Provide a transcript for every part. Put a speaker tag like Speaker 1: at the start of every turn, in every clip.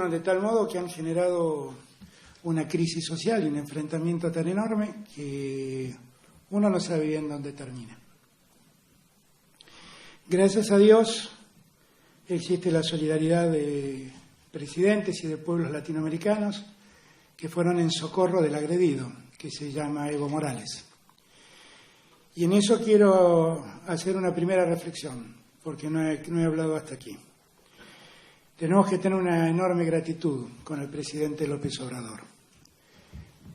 Speaker 1: de tal modo que han generado una crisis social y un enfrentamiento tan enorme que uno no sabe bien dónde termina. Gracias a Dios existe la solidaridad de presidentes y de pueblos latinoamericanos que fueron en socorro del agredido, que se llama Evo Morales. Y en eso quiero hacer una primera reflexión, porque no he hablado hasta aquí. Tenemos que tener una enorme gratitud con el presidente López Obrador,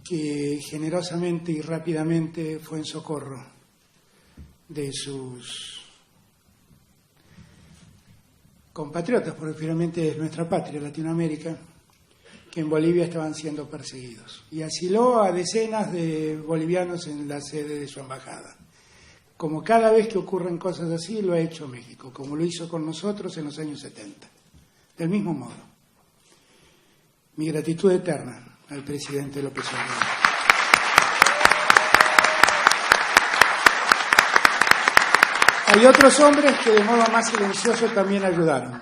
Speaker 1: que generosamente y rápidamente fue en socorro de sus compatriotas, porque finalmente es nuestra patria, Latinoamérica, que en Bolivia estaban siendo perseguidos. Y asiló a decenas de bolivianos en la sede de su embajada. Como cada vez que ocurren cosas así, lo ha hecho México, como lo hizo con nosotros en los años 70. Del mismo modo, mi gratitud eterna al presidente López Obrador. Hay otros hombres que de modo más silencioso también ayudaron.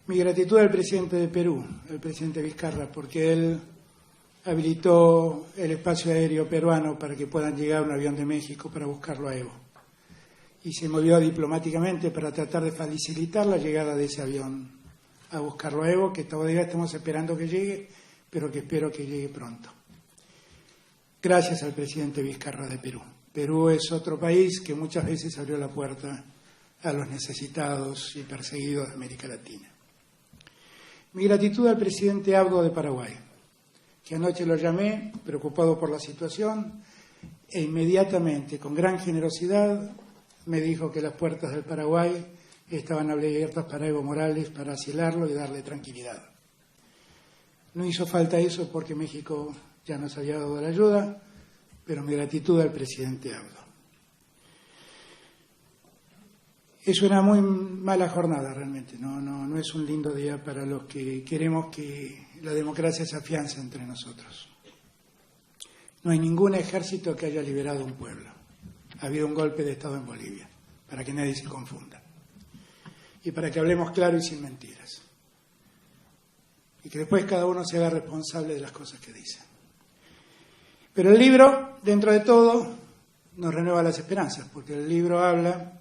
Speaker 1: Mi gratitud al presidente de Perú, el presidente Vizcarra, porque él habilitó el espacio aéreo peruano para que puedan llegar un avión de México para buscarlo a Evo. Y se movió diplomáticamente para tratar de facilitar la llegada de ese avión a buscarlo a Evo, que todavía estamos esperando que llegue, pero que espero que llegue pronto. Gracias al presidente Vizcarra de Perú. Perú es otro país que muchas veces abrió la puerta a los necesitados y perseguidos de América Latina. Mi gratitud al presidente Abdo de Paraguay, que anoche lo llamé, preocupado por la situación, e inmediatamente, con gran generosidad, me dijo que las puertas del Paraguay estaban abiertas para Evo Morales, para asilarlo y darle tranquilidad. No hizo falta eso porque México ya nos había dado la ayuda, pero mi gratitud al presidente Abdo. Es una muy mala jornada realmente, no es un lindo día para los que queremos que la democracia se afiance entre nosotros. No hay ningún ejército que haya liberado un pueblo. Ha habido un golpe de Estado en Bolivia, para que nadie se confunda. Y para que hablemos claro y sin mentiras. Y que después cada uno se haga responsable de las cosas que dice. Pero el libro, dentro de todo, nos renueva las esperanzas, porque el libro habla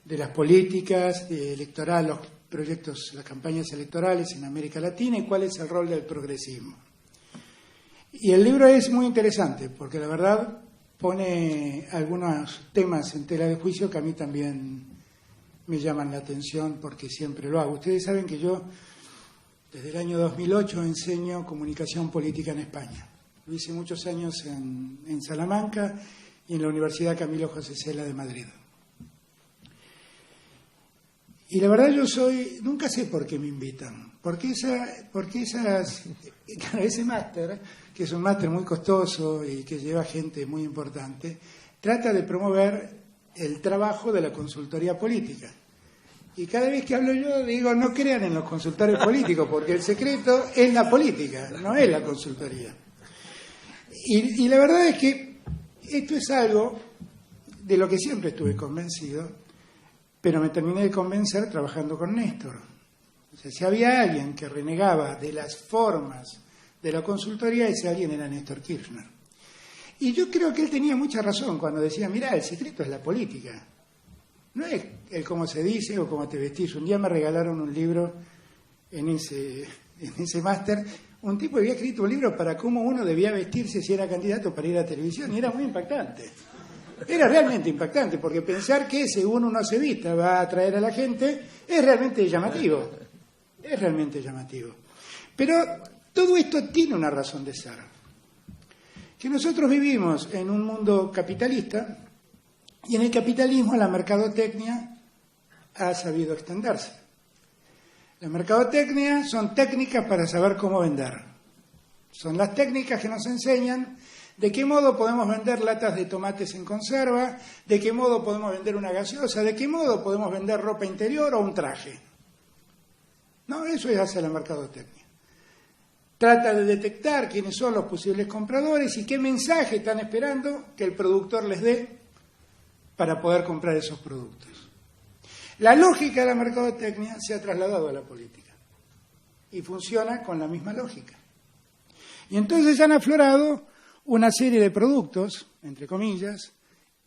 Speaker 1: de las políticas electorales, los proyectos, las campañas electorales en América Latina y cuál es el rol del progresismo. Y el libro es muy interesante, porque la verdad pone algunos temas en tela de juicio que a mí también me llaman la atención porque siempre lo hago. Ustedes saben que yo desde el año 2008 enseño comunicación política en España. Lo hice muchos años en Salamanca y en la Universidad Camilo José Cela de Madrid. Y la verdad nunca sé por qué me invitan, porque ese máster, que es un máster muy costoso y que lleva gente muy importante, trata de promover el trabajo de la consultoría política. Y cada vez que hablo yo digo, no crean en los consultores políticos, porque el secreto es la política, no es la consultoría. Y la verdad es que esto es algo de lo que siempre estuve convencido, pero me terminé de convencer trabajando con Néstor. O sea, si había alguien que renegaba de las formas de la consultoría, ese alguien era Néstor Kirchner. Y yo creo que él tenía mucha razón cuando decía, mirá, el secreto es la política. No es el cómo se dice o cómo te vestís. Un día me regalaron un libro en ese máster. Un tipo había escrito un libro para cómo uno debía vestirse si era candidato para ir a televisión y era muy impactante. Era realmente impactante, porque pensar que según uno se vista va a atraer a la gente es realmente llamativo. Es realmente llamativo. Pero todo esto tiene una razón de ser. Que nosotros vivimos en un mundo capitalista y en el capitalismo la mercadotecnia ha sabido extenderse. La mercadotecnia son técnicas para saber cómo vender. Son las técnicas que nos enseñan de qué modo podemos vender latas de tomates en conserva, de qué modo podemos vender una gaseosa, de qué modo podemos vender ropa interior o un traje. No, eso hace la mercadotecnia. Trata de detectar quiénes son los posibles compradores y qué mensaje están esperando que el productor les dé para poder comprar esos productos. La lógica de la mercadotecnia se ha trasladado a la política. y funciona con la misma lógica. Y entonces han aflorado una serie de productos, entre comillas,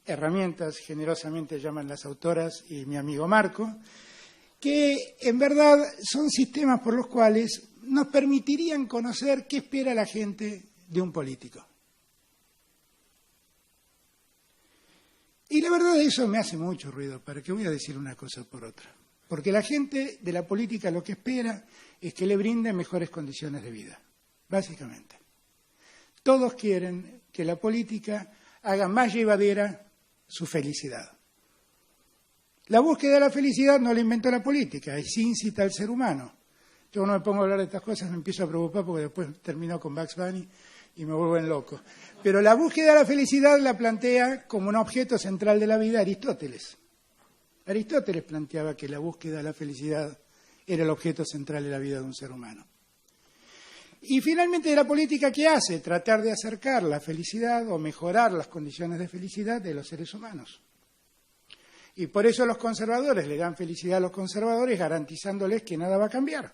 Speaker 1: herramientas, generosamente llaman las autoras y mi amigo Marco, que en verdad son sistemas por los cuales nos permitirían conocer qué espera la gente de un político. Y la verdad eso me hace mucho ruido, ¿para qué voy a decir una cosa por otra? Porque la gente de la política lo que espera es que le brinden mejores condiciones de vida, básicamente. Todos quieren que la política haga más llevadera su felicidad. La búsqueda de la felicidad no la inventó la política, es incita al ser humano. Yo no me pongo a hablar de estas cosas, me empiezo a preocupar porque después termino con Bugs Bunny y me vuelvo en loco. Pero la búsqueda de la felicidad la plantea como un objeto central de la vida Aristóteles. Aristóteles planteaba que la búsqueda de la felicidad era el objeto central de la vida de un ser humano. Y finalmente la política, ¿qué hace? Tratar de acercar la felicidad o mejorar las condiciones de felicidad de los seres humanos. Y por eso los conservadores le dan felicidad a los conservadores garantizándoles que nada va a cambiar.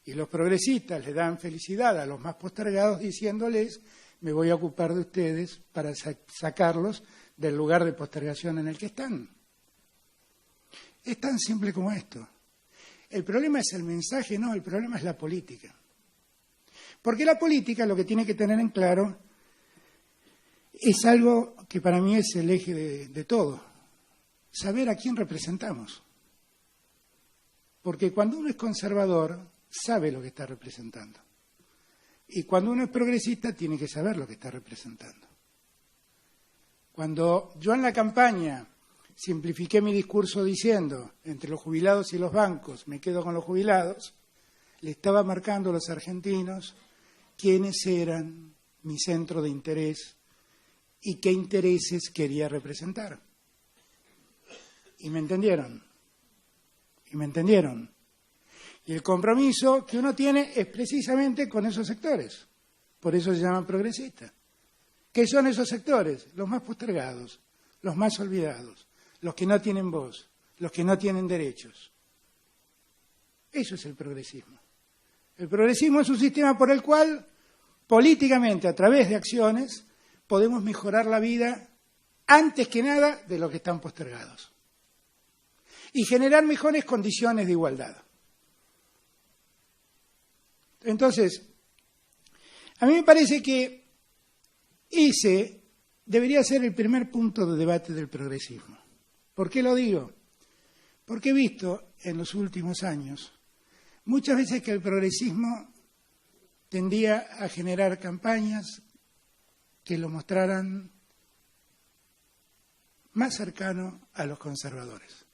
Speaker 1: Y los progresistas le dan felicidad a los más postergados diciéndoles me voy a ocupar de ustedes para sacarlos del lugar de postergación en el que están. Es tan simple como esto. El problema es el mensaje, no, el problema es la política. Porque la política lo que tiene que tener en claro es algo que para mí es el eje de todo. Saber a quién representamos. Porque cuando uno es conservador, sabe lo que está representando. Y cuando uno es progresista, tiene que saber lo que está representando. Cuando yo en la campaña simplifiqué mi discurso diciendo, entre los jubilados y los bancos, me quedo con los jubilados, le estaba marcando a los argentinos quiénes eran mi centro de interés y qué intereses quería representar. Y me entendieron. Y el compromiso que uno tiene es precisamente con esos sectores. Por eso se llaman progresistas. ¿Qué son esos sectores? Los más postergados, los más olvidados, los que no tienen voz, los que no tienen derechos. Eso es el progresismo. El progresismo es un sistema por el cual, políticamente, a través de acciones, podemos mejorar la vida, antes que nada, de los que están postergados. Y generar mejores condiciones de igualdad. Entonces, a mí me parece que ese debería ser el primer punto de debate del progresismo. ¿Por qué lo digo? Porque he visto en los últimos años muchas veces que el progresismo tendía a generar campañas que lo mostraran más cercano a los conservadores.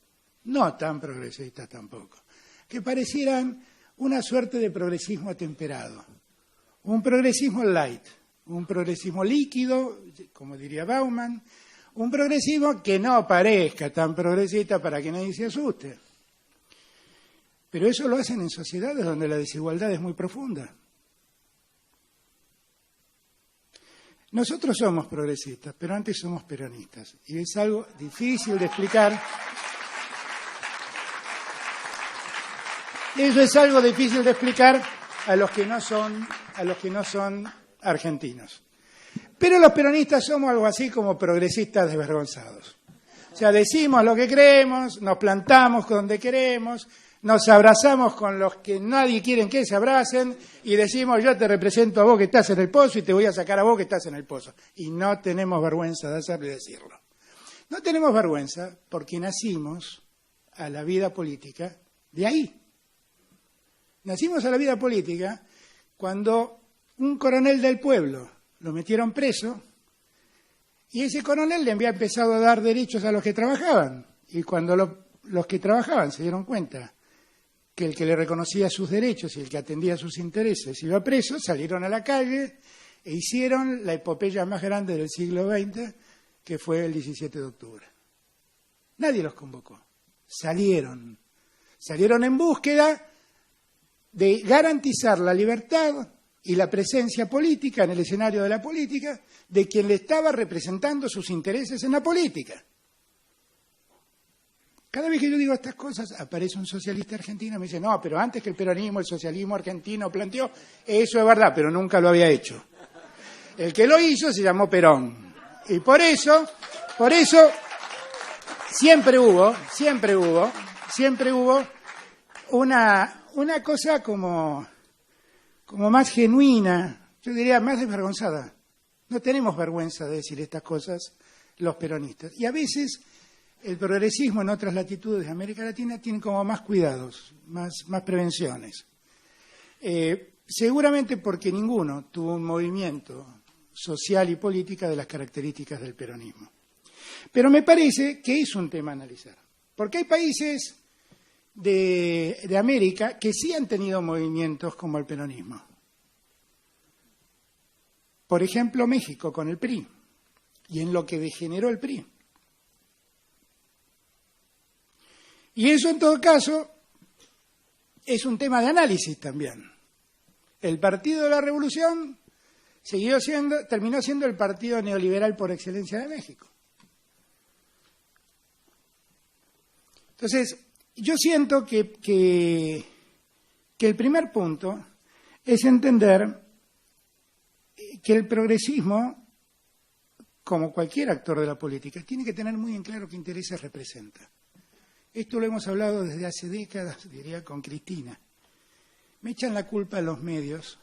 Speaker 1: No tan progresistas tampoco. Que parecieran una suerte de progresismo atemperado. Un progresismo light, un progresismo líquido, como diría Bauman, un progresismo que no parezca tan progresista para que nadie se asuste. Pero eso lo hacen en sociedades donde la desigualdad es muy profunda. Nosotros somos progresistas, pero antes somos peronistas. Y es algo difícil de explicar. Eso es algo difícil de explicar a los que no son argentinos. Pero los peronistas somos algo así como progresistas desvergonzados. O sea, decimos lo que creemos, nos plantamos donde queremos, nos abrazamos con los que nadie quiere que se abracen y decimos yo te represento a vos que estás en el pozo y te voy a sacar a vos que estás en el pozo. Y no tenemos vergüenza de hacerlo y decirlo. No tenemos vergüenza porque nacimos a la vida política de ahí. Nacimos a la vida política cuando un coronel del pueblo lo metieron preso y ese coronel le había empezado a dar derechos a los que trabajaban. Y cuando los que trabajaban se dieron cuenta que el que le reconocía sus derechos y el que atendía sus intereses iba preso, salieron a la calle e hicieron la epopeya más grande del siglo XX, que fue el 17 de octubre. Nadie los convocó. Salieron en búsqueda de garantizar la libertad y la presencia política en el escenario de la política de quien le estaba representando sus intereses en la política. Cada vez que yo digo estas cosas, aparece un socialista argentino y me dice, no, pero antes que el peronismo, el socialismo argentino planteó, eso es verdad, pero nunca lo había hecho. El que lo hizo se llamó Perón. Y por eso, siempre hubo una cosa como más genuina, yo diría más desvergonzada. No tenemos vergüenza de decir estas cosas los peronistas. Y a veces el progresismo en otras latitudes de América Latina tiene como más cuidados, más prevenciones. Seguramente porque ninguno tuvo un movimiento social y política de las características del peronismo. Pero me parece que es un tema a analizar, porque hay países de América que sí han tenido movimientos como el peronismo. Por ejemplo, México con el PRI, y en lo que degeneró el PRI. Y eso, en todo caso, es un tema de análisis también. El Partido de la Revolución terminó siendo el partido neoliberal por excelencia de México. Entonces, yo siento que el primer punto es entender que el progresismo, como cualquier actor de la política, tiene que tener muy en claro qué intereses representa. Esto lo hemos hablado desde hace décadas, diría, con Cristina. Me echan la culpa a los medios,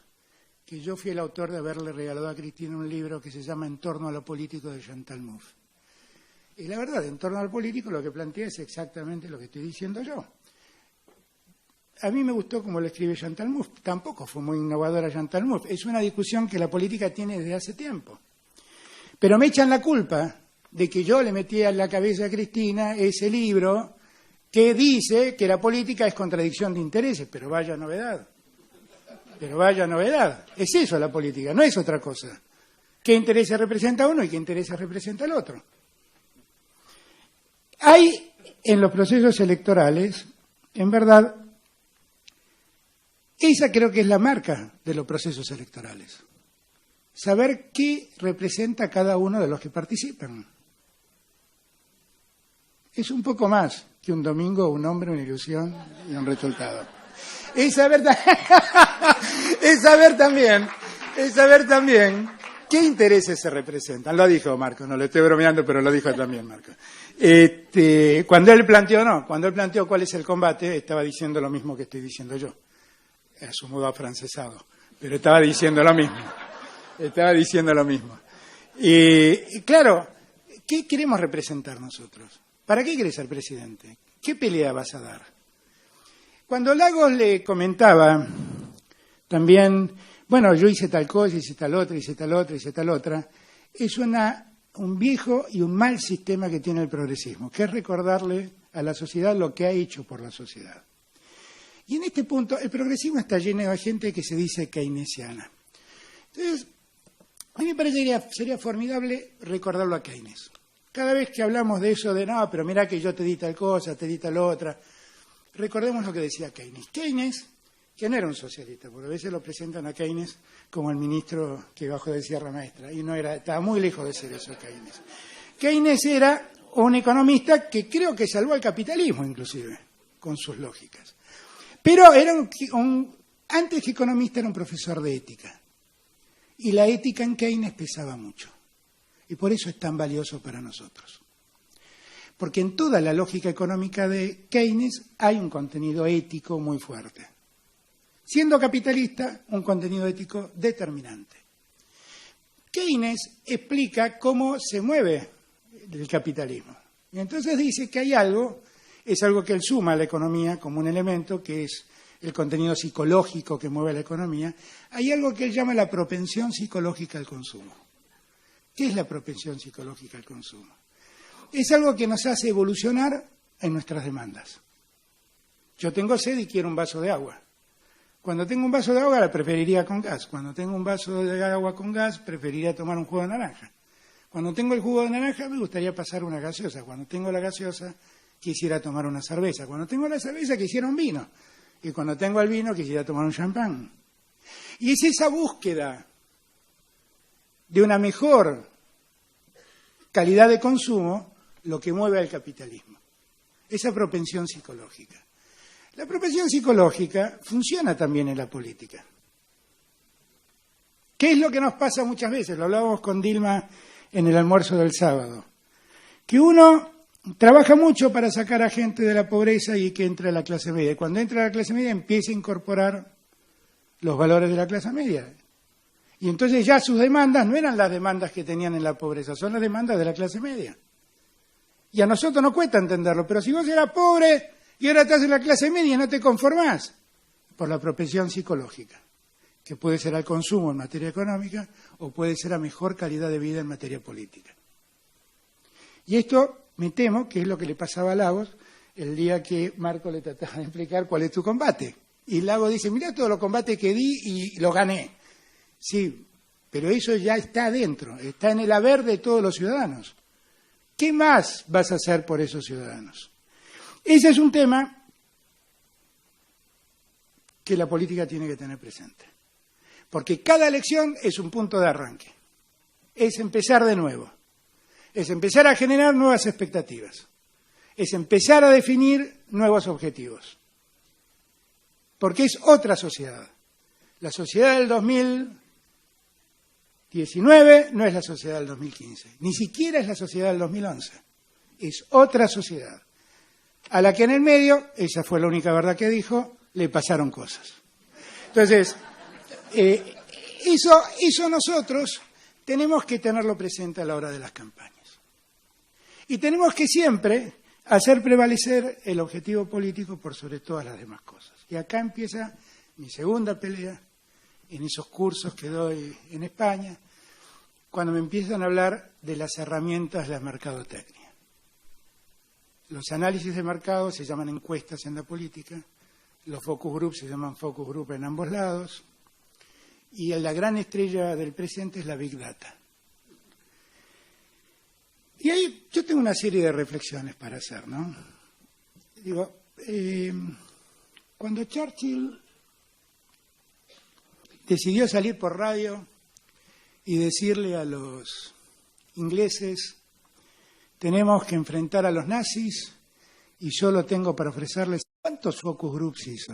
Speaker 1: que yo fui el autor de haberle regalado a Cristina un libro que se llama En torno a lo político de Chantal Mouffe. Y la verdad, en torno al político lo que plantea es exactamente lo que estoy diciendo yo. A mí me gustó como lo escribe Chantal Mouffe. Tampoco fue muy innovadora Chantal Mouffe. Es una discusión que la política tiene desde hace tiempo. Pero me echan la culpa de que yo le metí en la cabeza a Cristina ese libro que dice que la política es contradicción de intereses. Pero vaya novedad. Es eso la política, no es otra cosa. ¿Qué intereses representa uno y qué intereses representa el otro? Hay en los procesos electorales, en verdad, esa creo que es la marca de los procesos electorales. Saber qué representa cada uno de los que participan. Es un poco más que un domingo, un hombre, una ilusión y un resultado. Es saber también qué intereses se representan. Lo dijo Marco, no le estoy bromeando, pero lo dijo también Marco. Cuando él planteó cuál es el combate, estaba diciendo lo mismo que estoy diciendo yo. A su modo afrancesado, pero estaba diciendo lo mismo. Y claro, ¿qué queremos representar nosotros? ¿Para qué querés ser presidente? ¿Qué pelea vas a dar? Cuando Lagos le comentaba también, bueno, yo hice tal cosa, hice tal otra, es un viejo y un mal sistema que tiene el progresismo, que es recordarle a la sociedad lo que ha hecho por la sociedad. Y en este punto, el progresismo está lleno de gente que se dice keynesiana. Entonces, a mí me parece que sería formidable recordarlo a Keynes. Cada vez que hablamos de eso, de no, pero mira que yo te di tal cosa, te di tal otra, recordemos lo que decía Keynes. Keynes, que no era un socialista, porque a veces lo presentan a Keynes como el ministro que bajó de Sierra Maestra, y no era, estaba muy lejos de ser eso Keynes. Keynes era un economista que creo que salvó al capitalismo, inclusive, con sus lógicas. Pero era antes que economista era un profesor de ética. Y la ética en Keynes pesaba mucho. Y por eso es tan valioso para nosotros. Porque en toda la lógica económica de Keynes hay un contenido ético muy fuerte. Siendo capitalista, un contenido ético determinante. Keynes explica cómo se mueve el capitalismo. Y entonces dice que hay algo, es algo que él suma a la economía como un elemento, que es el contenido psicológico que mueve la economía. Hay algo que él llama la propensión psicológica al consumo. ¿Qué es la propensión psicológica al consumo? Es algo que nos hace evolucionar en nuestras demandas. Yo tengo sed y quiero un vaso de agua. Cuando tengo un vaso de agua, la preferiría con gas. Cuando tengo un vaso de agua con gas, preferiría tomar un jugo de naranja. Cuando tengo el jugo de naranja, me gustaría pasar una gaseosa. Cuando tengo la gaseosa, quisiera tomar una cerveza. Cuando tengo la cerveza, quisiera un vino. Y cuando tengo el vino, quisiera tomar un champán. Y es esa búsqueda de una mejor calidad de consumo lo que mueve al capitalismo. esa propensión psicológica. La propensión psicológica funciona también en la política. ¿Qué es lo que nos pasa muchas veces? Lo hablábamos con Dilma en el almuerzo del sábado. Que uno trabaja mucho para sacar a gente de la pobreza y que entre a la clase media. Y cuando entra a la clase media empieza a incorporar los valores de la clase media. Y entonces ya sus demandas no eran las demandas que tenían en la pobreza, son las demandas de la clase media. Y a nosotros nos cuesta entenderlo, pero si vos eras pobre y ahora estás en la clase media, no te conformás por la propensión psicológica, que puede ser al consumo en materia económica o puede ser a mejor calidad de vida en materia política. Y esto, me temo, que es lo que le pasaba a Lagos el día que Marco le trataba de explicar cuál es tu combate. Y Lagos dice, mirá todos los combates que di y los gané. Sí, pero eso ya está adentro, está en el haber de todos los ciudadanos. ¿Qué más vas a hacer por esos ciudadanos? Ese es un tema que la política tiene que tener presente. Porque cada elección es un punto de arranque. Es empezar de nuevo. Es empezar a generar nuevas expectativas. Es empezar a definir nuevos objetivos. Porque es otra sociedad. La sociedad del 2019 no es la sociedad del 2015. Ni siquiera es la sociedad del 2011. Es otra sociedad. A la que en el medio, esa fue la única verdad que dijo, le pasaron cosas. Entonces, eso nosotros tenemos que tenerlo presente a la hora de las campañas. Y tenemos que siempre hacer prevalecer el objetivo político por sobre todas las demás cosas. Y acá empieza mi segunda pelea en esos cursos que doy en España, cuando me empiezan a hablar de las herramientas de la mercadotecnia. Los análisis de mercado se llaman encuestas en la política, los focus groups se llaman focus group en ambos lados, y la gran estrella del presente es la Big Data. Y ahí yo tengo una serie de reflexiones para hacer, ¿no? Digo, cuando Churchill decidió salir por radio y decirle a los ingleses, tenemos que enfrentar a los nazis y solo tengo para ofrecerles, ¿cuántos focus groups hizo?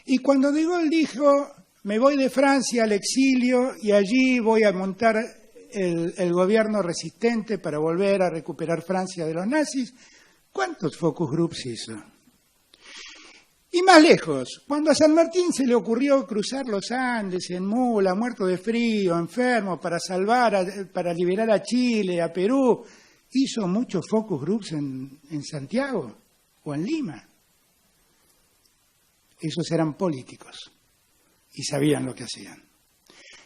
Speaker 1: Y cuando De Gaulle dijo, me voy de Francia al exilio y allí voy a montar el gobierno resistente para volver a recuperar Francia de los nazis, ¿cuántos focus groups hizo? Y más lejos, cuando a San Martín se le ocurrió cruzar los Andes en mula, muerto de frío, enfermo, para para liberar a Chile, a Perú, hizo muchos focus groups en Santiago o en Lima. Esos eran políticos y sabían lo que hacían.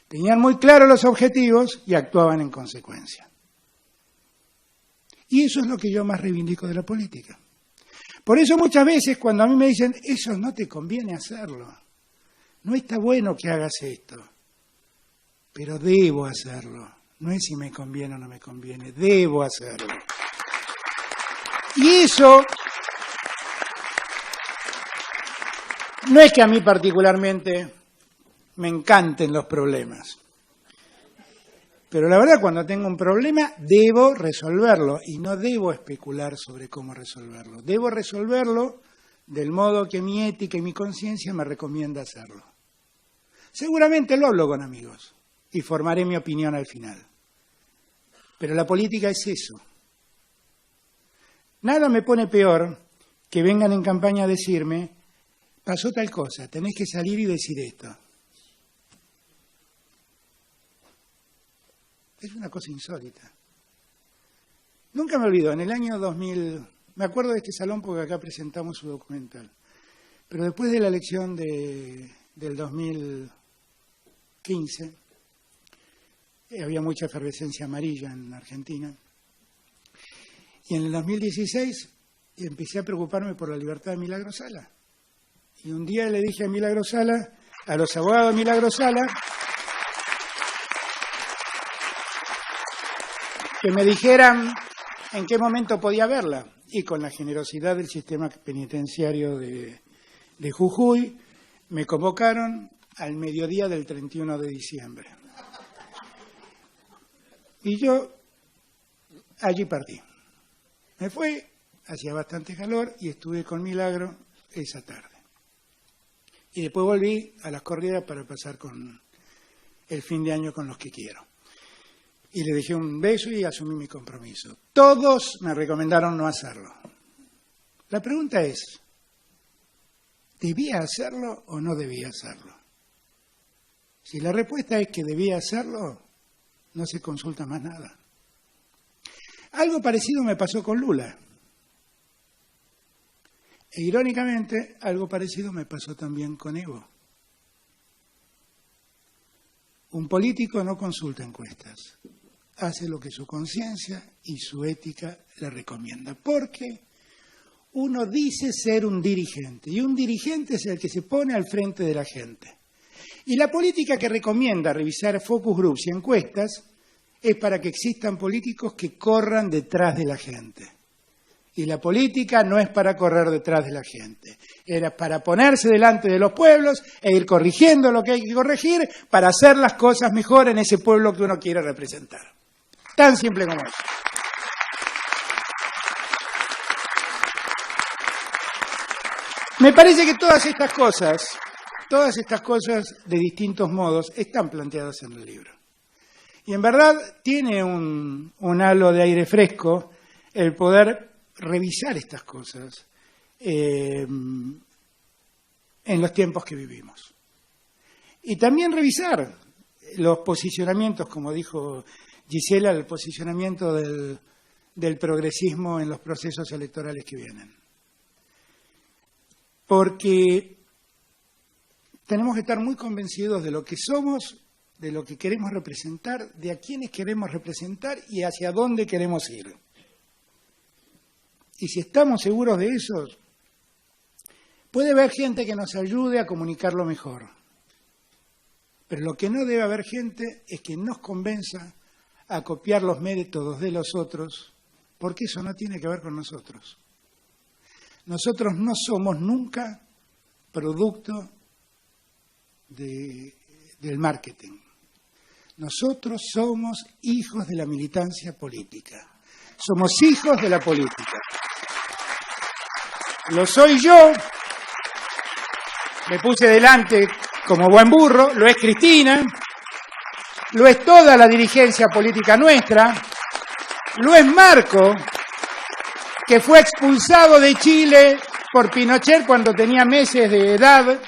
Speaker 1: Tenían muy claros los objetivos y actuaban en consecuencia. Y eso es lo que yo más reivindico de la política. Por eso muchas veces cuando a mí me dicen, eso no te conviene hacerlo, no está bueno que hagas esto, pero debo hacerlo. No es si me conviene o no me conviene, debo hacerlo. Y eso no es que a mí particularmente me encanten los problemas. Pero la verdad, cuando tengo un problema, debo resolverlo y no debo especular sobre cómo resolverlo. Debo resolverlo del modo que mi ética y mi conciencia me recomienda hacerlo. Seguramente lo hablo con amigos y formaré mi opinión al final. Pero la política es eso. Nada me pone peor que vengan en campaña a decirme, pasó tal cosa, tenés que salir y decir esto. Es una cosa insólita. Nunca me olvido, en el año 2000, me acuerdo de este salón porque acá presentamos su documental, pero después de la elección del 2015, había mucha efervescencia amarilla en Argentina, y en el 2016 empecé a preocuparme por la libertad de Milagro Sala. Y un día le dije a Milagro Sala, a los abogados de Milagro Sala, que me dijeran en qué momento podía verla. Y con la generosidad del sistema penitenciario de Jujuy, me convocaron al mediodía del 31 de diciembre. Y yo allí partí. Me fui hacía bastante calor y estuve con Milagro esa tarde. Y después volví a las corridas para pasar con el fin de año con los que quiero. Y le dejé un beso y asumí mi compromiso. Todos me recomendaron no hacerlo. La pregunta es, ¿debía hacerlo o no debía hacerlo? Si la respuesta es que debía hacerlo, no se consulta más nada. Algo parecido me pasó con Lula. E irónicamente, algo parecido me pasó también con Evo. Un político no consulta encuestas, hace lo que su conciencia y su ética le recomienda, porque uno dice ser un dirigente, y un dirigente es el que se pone al frente de la gente. Y la política que recomienda revisar focus groups y encuestas es para que existan políticos que corran detrás de la gente. Y la política no es para correr detrás de la gente, era para ponerse delante de los pueblos e ir corrigiendo lo que hay que corregir para hacer las cosas mejor en ese pueblo que uno quiere representar. Tan simple como eso. Me parece que todas estas cosas de distintos modos están planteadas en el libro. Y en verdad tiene un halo de aire fresco el poder revisar estas cosas en los tiempos que vivimos. Y también revisar los posicionamientos, como dijo Gisela, el posicionamiento del progresismo en los procesos electorales que vienen. Porque tenemos que estar muy convencidos de lo que somos, de lo que queremos representar, de a quiénes queremos representar y hacia dónde queremos ir. Y si estamos seguros de eso, puede haber gente que nos ayude a comunicarlo mejor. Pero lo que no debe haber gente es que nos convenza a copiar los métodos de los otros, porque eso no tiene que ver con nosotros. Nosotros no somos nunca producto del marketing. Nosotros somos hijos de la militancia política. Somos hijos de la política. Lo soy yo, me puse delante como buen burro, lo es Cristina, lo es toda la dirigencia política nuestra, lo es Marco, que fue expulsado de Chile por Pinochet cuando tenía meses de edad,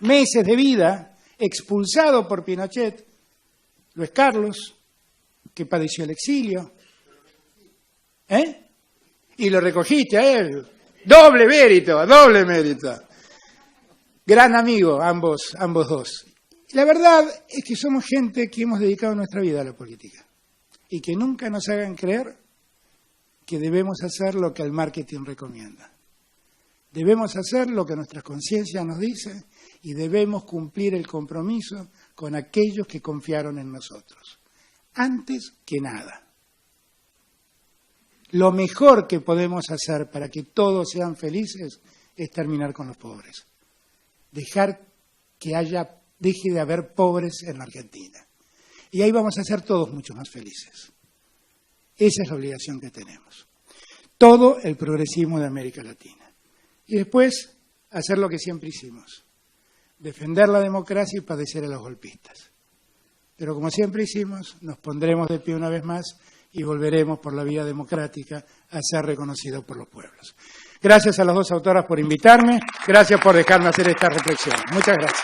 Speaker 1: meses de vida, expulsado por Pinochet, lo es Carlos, que padeció el exilio, y lo recogiste a él. Doble mérito. Gran amigo, ambos dos. La verdad es que somos gente que hemos dedicado nuestra vida a la política y que nunca nos hagan creer que debemos hacer lo que el marketing recomienda. Debemos hacer lo que nuestra conciencia nos dice y debemos cumplir el compromiso con aquellos que confiaron en nosotros. Antes que nada. Lo mejor que podemos hacer para que todos sean felices es terminar con los pobres. Dejar que deje de haber pobres en la Argentina. Y ahí vamos a ser todos mucho más felices. Esa es la obligación que tenemos. Todo el progresismo de América Latina. Y después, hacer lo que siempre hicimos. Defender la democracia y padecer a los golpistas. Pero como siempre hicimos, nos pondremos de pie una vez más y volveremos por la vía democrática a ser reconocidos por los pueblos. Gracias a las dos autoras por invitarme, gracias por dejarme hacer esta reflexión. Muchas gracias.